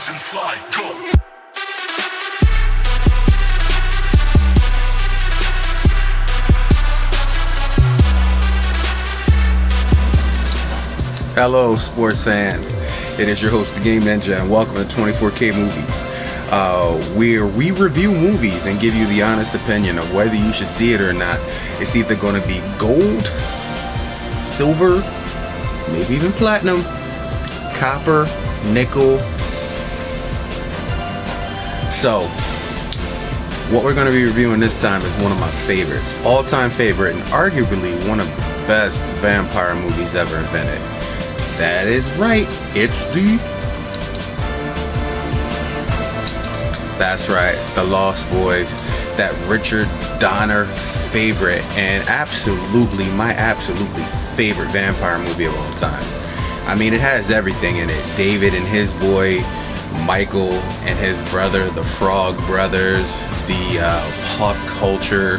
rise and fly, go. Hello, sports fans. It is your host, The Game Ninja, and welcome to 24K Movies, where we review movies and give you the honest opinion of whether you should see it or not. It's either going to be gold, silver, maybe even platinum, copper, nickel. So, what we're going to be reviewing this time is one of my favorites, all-time favorite, and arguably one of the best vampire movies ever invented. That is right, that's right, The Lost Boys, that Richard Donner favorite, and my absolutely favorite vampire movie of all times. I mean, it has everything in it. David and his boy, Michael and his brother, the Frog Brothers, the pop culture,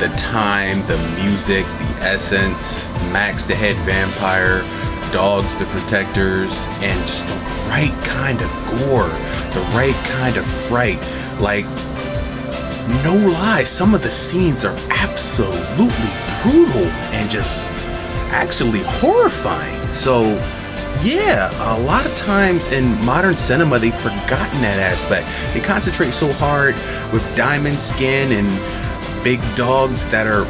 the time, the music, the essence, Max the head vampire, dogs the protectors, and just the right kind of gore, the right kind of fright. Like, no lie, some of the scenes are absolutely brutal and just actually horrifying. So yeah, a lot of times in modern cinema they've forgotten that aspect. They concentrate so hard with diamond skin and big dogs that are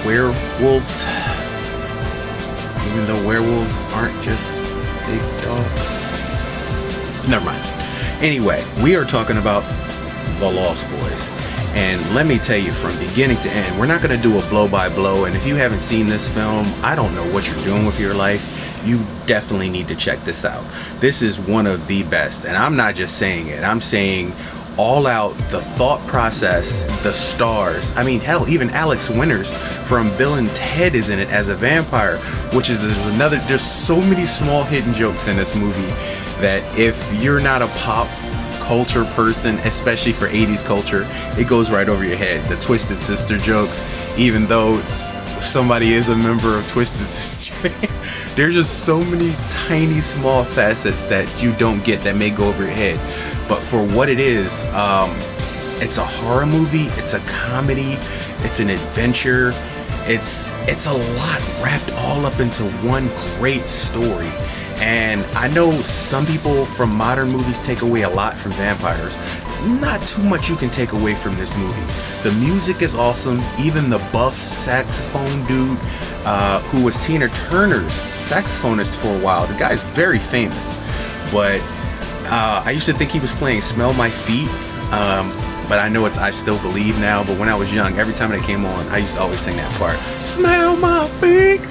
werewolves, even though werewolves aren't just big dogs. Never mind. Anyway, we are talking about The Lost Boys. And let me tell you, from beginning to end, we're not going to do a blow-by-blow. And if you haven't seen this film, I don't know what you're doing with your life. You definitely need to check this out. This is one of the best. And I'm not just saying it. I'm saying all out, the thought process, the stars. I mean, hell, even Alex Winters from Bill and Ted is in it as a vampire, which is another. There's so many small hidden jokes in this movie that if you're not a pop culture person, especially for 80s culture, it goes right over your head. The Twisted Sister jokes, even though somebody is a member of Twisted Sister, there's just so many tiny small facets that you don't get that may go over your head. But for what it is, it's a horror movie, it's a comedy, it's an adventure, it's a lot wrapped all up into one great story. And I know some people from modern movies take away a lot from vampires. There's not too much you can take away from this movie. The music is awesome. Even the buff saxophone dude, who was Tina Turner's saxophonist for a while, the guy's very famous. But I used to think he was playing Smell My Feet, but I know it's I Still Believe now. But when I was young, every time it came on, I used to always sing that part. Smell my feet.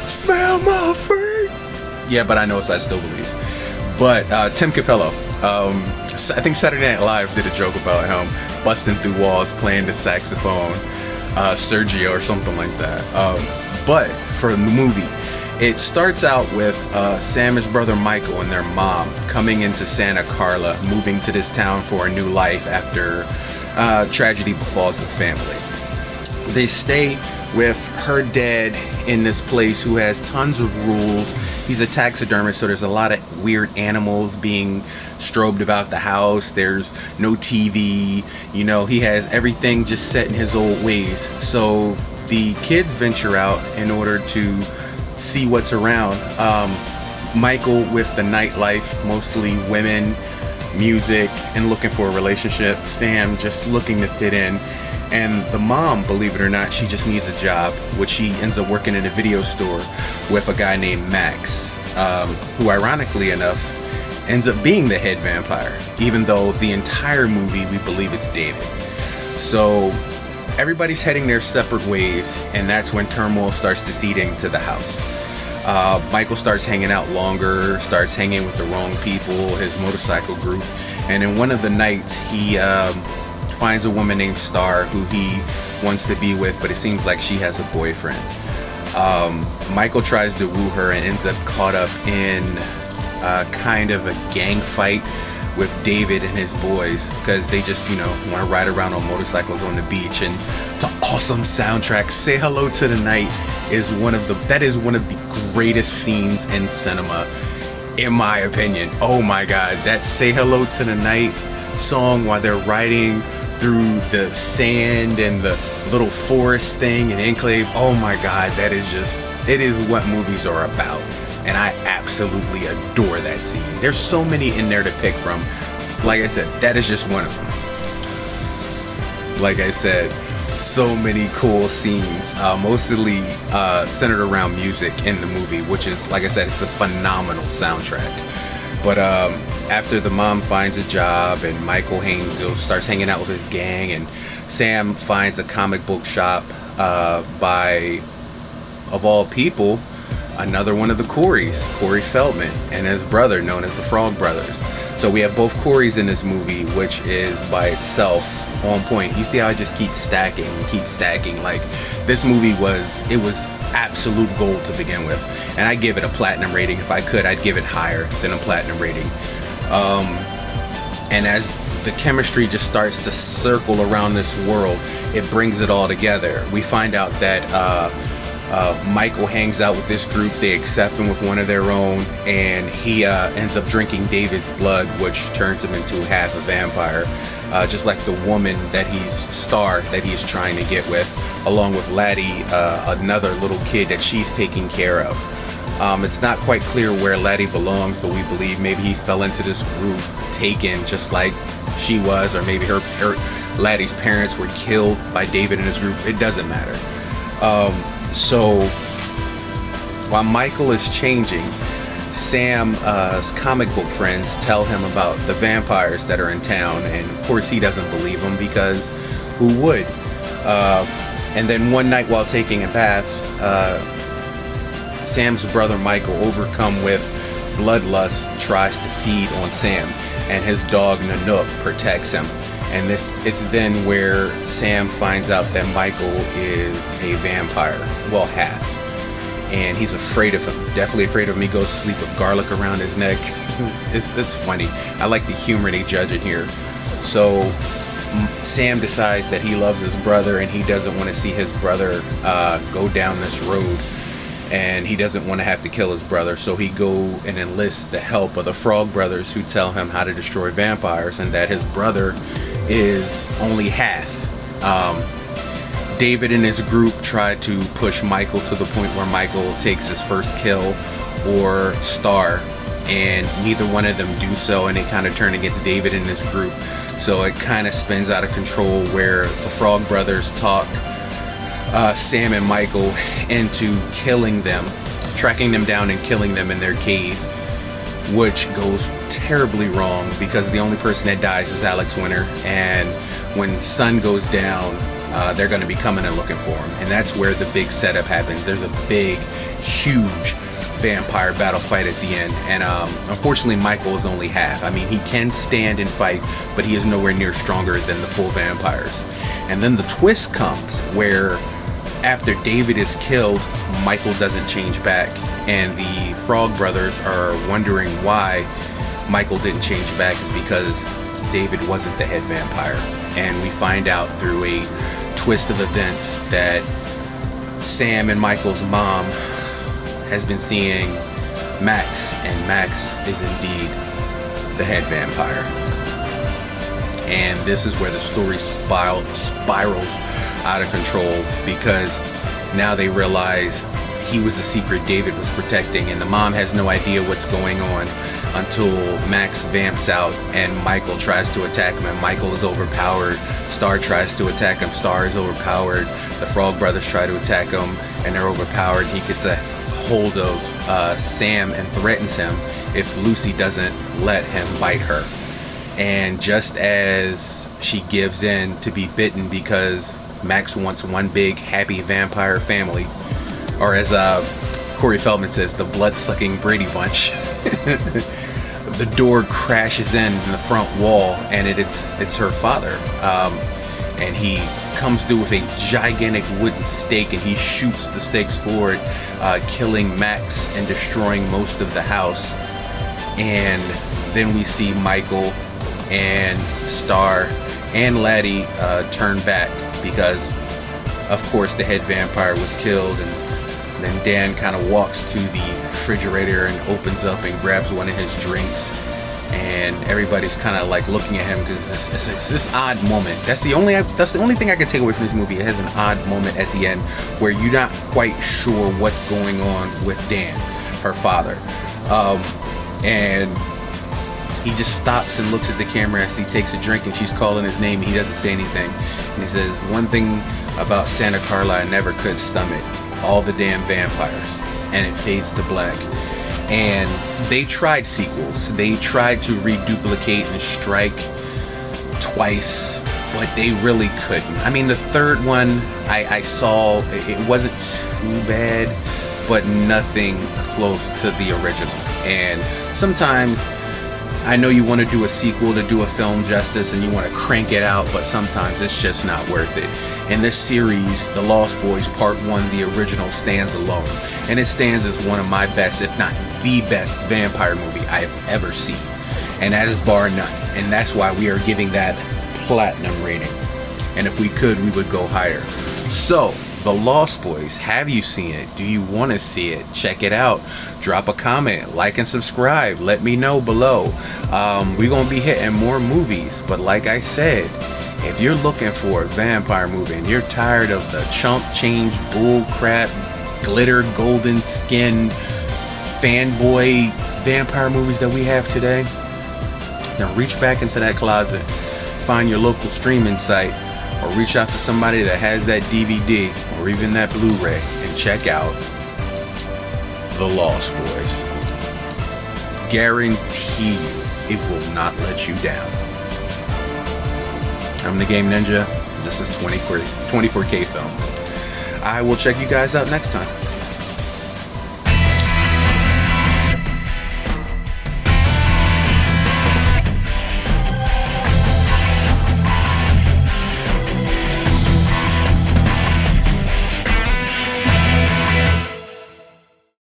Smell my feet. Yeah, but I know it's I Still Believe. But Tim Capello, I think Saturday Night Live did a joke about him busting through walls playing the saxophone, Sergio or something like that. But for the movie, it starts out with Sam, his brother Michael, and their mom coming into Santa Carla, moving to this town for a new life after tragedy befalls the family. They stay with her dad in this place who has tons of rules. He's a taxidermist, so there's a lot of weird animals being strobed about the house. There's no TV. You know, he has everything just set in his old ways. So the kids venture out in order to see what's around. Michael with the nightlife, mostly women, music, and looking for a relationship. Sam just looking to fit in. And the mom, believe it or not, she just needs a job, which she ends up working in a video store with a guy named Max, who ironically enough ends up being the head vampire, even though the entire movie we believe it's David. So everybody's heading their separate ways, and that's when turmoil starts to seed into the house. Michael starts hanging out longer, starts hanging with the wrong people, his motorcycle group, and in one of the nights he finds a woman named Star who he wants to be with, but it seems like she has a boyfriend. Michael tries to woo her and ends up caught up in kind of a gang fight with David and his boys, because they just, want to ride around on motorcycles on the beach, and it's an awesome soundtrack. Say Hello to the Night is one of the greatest scenes in cinema, in my opinion. Oh my God, that "Say Hello to the Night" song while they're riding through the sand and the little forest thing in Enclave. Oh my God, it is what movies are about. And I absolutely adore that scene. There's so many in there to pick from. Like I said, that is just one of them. Like I said, so many cool scenes, mostly centered around music in the movie, which is, like I said, it's a phenomenal soundtrack. But after the mom finds a job and Michael starts hanging out with his gang, and Sam finds a comic book shop by, of all people, another one of the Coreys, Corey Feldman, and his brother, known as the Frog Brothers. So we have both Coreys in this movie, which is by itself on point. You see how I just keep stacking. Like, this movie was absolute gold to begin with. And I give it a platinum rating. If I could, I'd give it higher than a platinum rating. And as the chemistry just starts to circle around this world, it brings it all together. We find out that Michael hangs out with this group. They accept him with one of their own, and he ends up drinking David's blood, which turns him into half a vampire, just like the woman Star that he's trying to get with, along with Laddie, another little kid that she's taking care of. It's not quite clear where Laddie belongs, but we believe maybe he fell into this group taken just like she was, or maybe her Laddie's parents were killed by David and his group. It doesn't matter. So while Michael is changing, Sam's comic book friends tell him about the vampires that are in town, and of course he doesn't believe them, because who would? And then one night while taking a bath, Sam's brother Michael, overcome with bloodlust, tries to feed on Sam, and his dog Nanook protects him. And it's then where Sam finds out that Michael is a vampire, well, half. And he's afraid of him, definitely afraid of him. He goes to sleep with garlic around his neck. It's funny. I like the humor they judge it here. So Sam decides that he loves his brother, and he doesn't want to see his brother go down this road. And he doesn't want to have to kill his brother, so he go and enlists the help of the Frog Brothers, who tell him how to destroy vampires, and that his brother is only half. David and his group try to push Michael to the point where Michael takes his first kill, or Star, and neither one of them do so, and they kind of turn against David and his group. So it kind of spins out of control, where the Frog Brothers talk Sam and Michael into killing them, tracking them down and killing them in their cave, which goes terribly wrong, because the only person that dies is Alex Winter, and when sun goes down, they're going to be coming and looking for him, and that's where the big setup happens. There's a big, huge vampire battle fight at the end, and unfortunately Michael is only half. I mean, he can stand and fight, but he is nowhere near stronger than the full vampires. And then the twist comes where after David is killed, Michael doesn't change back, and the Frog Brothers are wondering why Michael didn't change back is because David wasn't the head vampire. And we find out through a twist of events that Sam and Michael's mom has been seeing Max, and Max is indeed the head vampire. And this is where the story spirals out of control, because now they realize he was the secret David was protecting, and the mom has no idea what's going on until Max vamps out and Michael tries to attack him, and Michael is overpowered. Star tries to attack him. Star is overpowered. The Frog Brothers try to attack him, and they're overpowered. He gets a hold of Sam and threatens him if Lucy doesn't let him bite her. And just as she gives in to be bitten, because Max wants one big happy vampire family, or as Corey Feldman says, the blood-sucking Brady Bunch, the door crashes in the front wall, and it's her father. And he comes through with a gigantic wooden stake, and he shoots the stakes forward, killing Max and destroying most of the house. And then we see Michael and Star and Laddie turn back, because of course the head vampire was killed, and Then Dan kind of walks to the refrigerator and opens up and grabs one of his drinks, and everybody's kind of like looking at him because it's this odd moment. That's the only thing I can take away from this movie. It has an odd moment at the end where you're not quite sure what's going on with Dan, her father, and he just stops and looks at the camera as he takes a drink and she's calling his name. He doesn't say anything, and he says, "One thing about Santa Carla I never could stomach, all the damn vampires." And it fades to black. And they tried sequels. They tried to reduplicate and strike twice, but they really couldn't. I mean, the third one I saw, it wasn't too bad, but nothing close to the original. And sometimes I know you want to do a sequel to do a film justice and you want to crank it out, but sometimes it's just not worth it. In this series, The Lost Boys Part 1, the original, stands alone. And it stands as one of my best, if not the best, vampire movie I have ever seen. And that is bar none. And that's why we are giving that platinum rating. And if we could, we would go higher. So, The Lost Boys, have you seen it? Do you want to see it? Check it out. Drop a comment, like and subscribe. Let me know below. We're going to be hitting more movies, but like I said, if you're looking for a vampire movie and you're tired of the chump change bull crap, glitter golden skin fanboy vampire movies that we have today, then reach back into that closet, find your local streaming site, or reach out to somebody that has that DVD or even that Blu-ray and check out The Lost Boys. Guarantee you it will not let you down. I'm the Game Ninja. This is 24K Films. I will check you guys out next time.